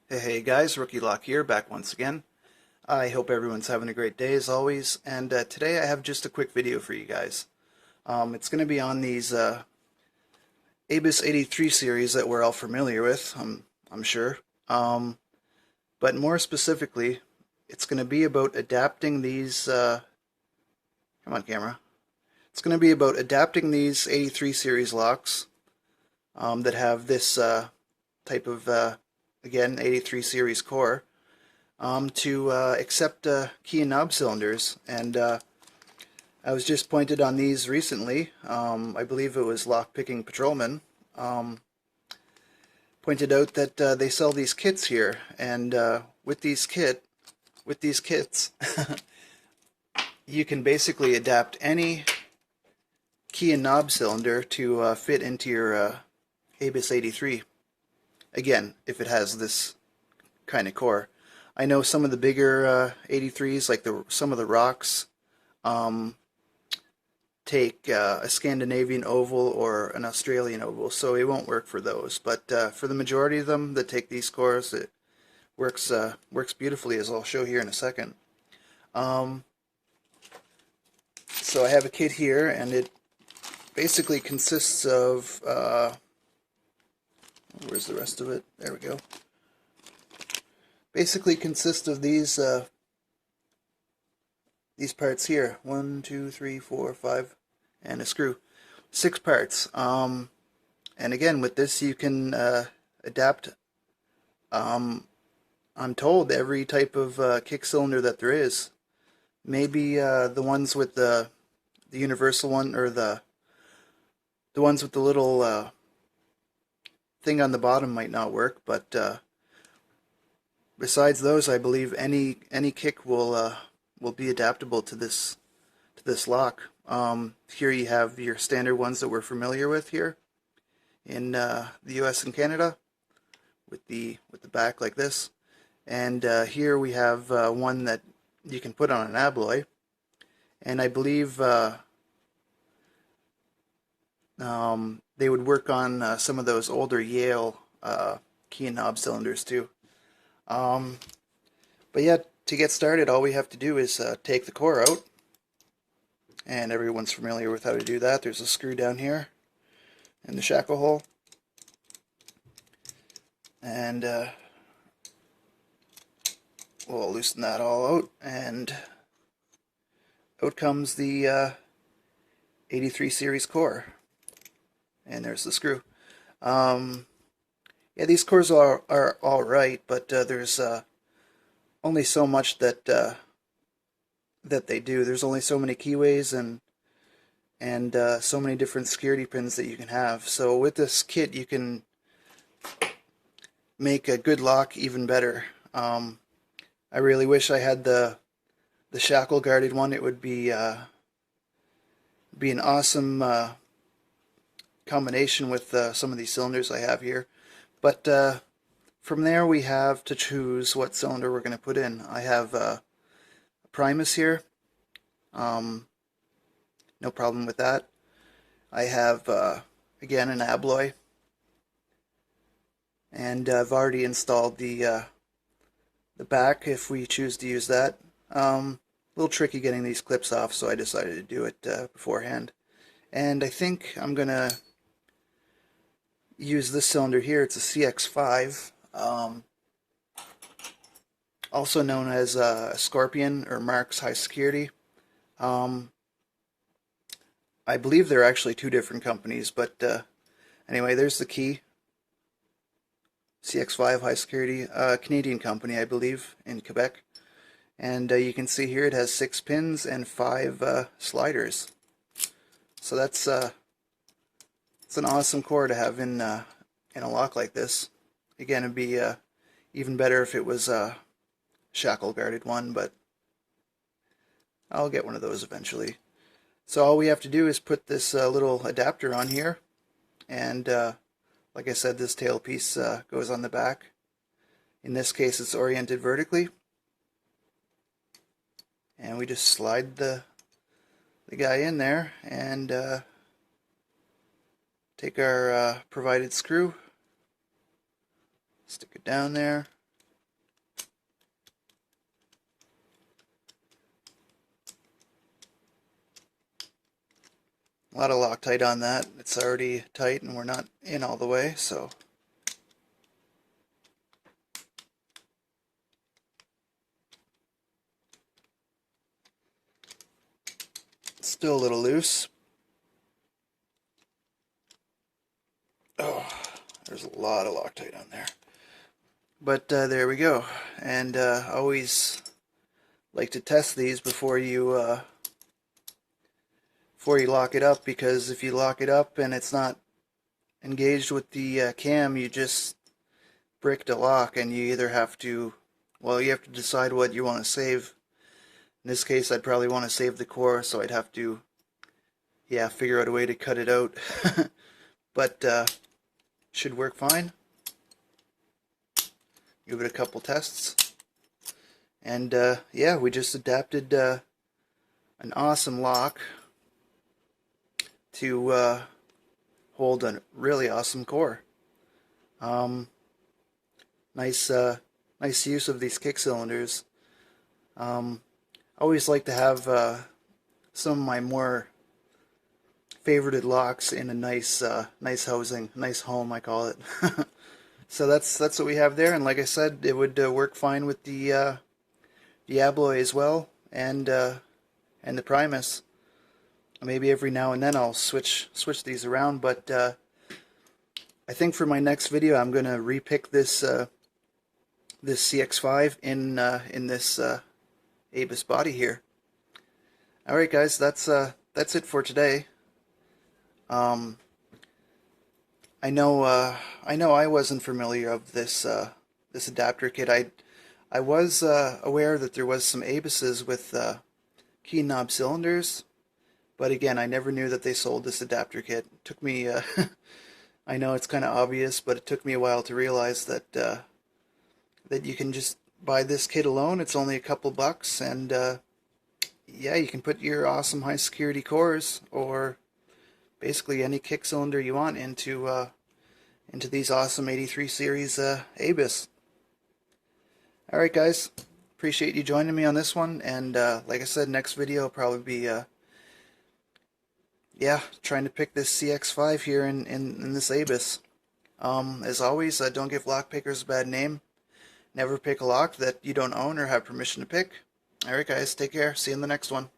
Hey guys, Rookie Lock here, back once again. I hope everyone's having a great day as always, and today I have just a quick video for you guys. It's going to be on these ABUS 83 series that we're all familiar with, I'm sure. But more specifically, it's going to be about adapting these, come on camera. It's going to be about adapting these 83 series locks that have this type of, again, 83 series core. To accept key and knob cylinders, and I was just pointed on these recently. I believe it was Lockpicking Patrolman pointed out that they sell these kits here, and with these kits, you can basically adapt any key and knob cylinder to fit into your ABUS 83. Again, if it has this kind of core. I know some of the bigger 83s, like some of the rocks, take a Scandinavian oval or an Australian oval, so it won't work for those. But for the majority of them that take these cores, it works beautifully, as I'll show here in a second. So I have a kit here, and it basically consists of where's the rest of it? There we go. Basically consists of these parts here. 1, 2, 3, 4, 5, and a screw. 6 parts. And again, with this you can adapt, I'm told, every type of kick cylinder that there is. Maybe the ones with the universal one, or the ones with the little thing on the bottom might not work, but besides those, I believe any kick will be adaptable to this lock. Here you have your standard ones that we're familiar with here in the U.S. and Canada, with the back like this, and here we have one that you can put on an alloy, and I believe they would work on some of those older Yale key and knob cylinders too. But yeah, to get started, all we have to do is take the core out, and everyone's familiar with how to do that. There's a screw down here in the shackle hole, and we'll loosen that all out, and out comes the 83 series core, and there's the screw. Yeah, these cores are all right, but there's only so much that they do. There's only so many keyways and so many different security pins that you can have. So with this kit, you can make a good lock even better. I really wish I had the shackle guarded one. It would be an awesome combination with some of these cylinders I have here. But from there, we have to choose what cylinder we're going to put in. I have a Primus here. No problem with that. I have, again, an Abloy. And I've already installed the back if we choose to use that. A little tricky getting these clips off, so I decided to do it beforehand. And I think I'm going to use this cylinder here. It's a CX5, also known as Scorpion or Marks High Security. I believe they're actually two different companies, but anyway, there's the key. CX5 High Security, Canadian company, I believe, in Quebec. And you can see here it has 6 pins and 5 sliders. So that's it's an awesome core to have in a lock like this. Again, it'd be even better if it was a shackle guarded one, but I'll get one of those eventually. So all we have to do is put this little adapter on here, and like I said, this tail piece goes on the back. In this case, it's oriented vertically, and we just slide the guy in there and take our provided screw, stick it down there, A lot of Loctite on that. It's already tight and we're not in all the way, so it's still a little loose. Oh, there's a lot of Loctite on there. But there we go. And always like to test these before you lock it up, because if you lock it up and it's not engaged with the cam, you just bricked a lock, and you either have to, well, you have to decide what you want to save. In this case, I'd probably want to save the core, so I'd have to, yeah, figure out a way to cut it out. But should work fine. Give it a couple tests. And yeah, we just adapted an awesome lock to hold a really awesome core. Nice use of these kick cylinders. I always like to have some of my more favorited locks in a nice housing, nice home, I call it. So that's what we have there, and like I said, it would work fine with the Abloy as well, and the Primus. Maybe every now and then I'll switch these around, but I think for my next video I'm gonna repick this this CX5 in this Abus body here. All right, guys, that's it for today. I know I wasn't familiar of this this adapter kit. I was aware that there was some Abuses with key knob cylinders, but again, I never knew that they sold this adapter kit. It took me I know it's kind of obvious, but it took me a while to realize that that you can just buy this kit alone. It's only a couple bucks, and yeah, you can put your awesome high security cores, or basically any kick cylinder you want, into these awesome 83 series Abus. Alright, guys, appreciate you joining me on this one, and like I said, next video will probably be yeah, trying to pick this CX5 here in this Abus. As always, don't give lock pickers a bad name. Never pick a lock that you don't own or have permission to pick. Alright, guys, take care. See you in the next one.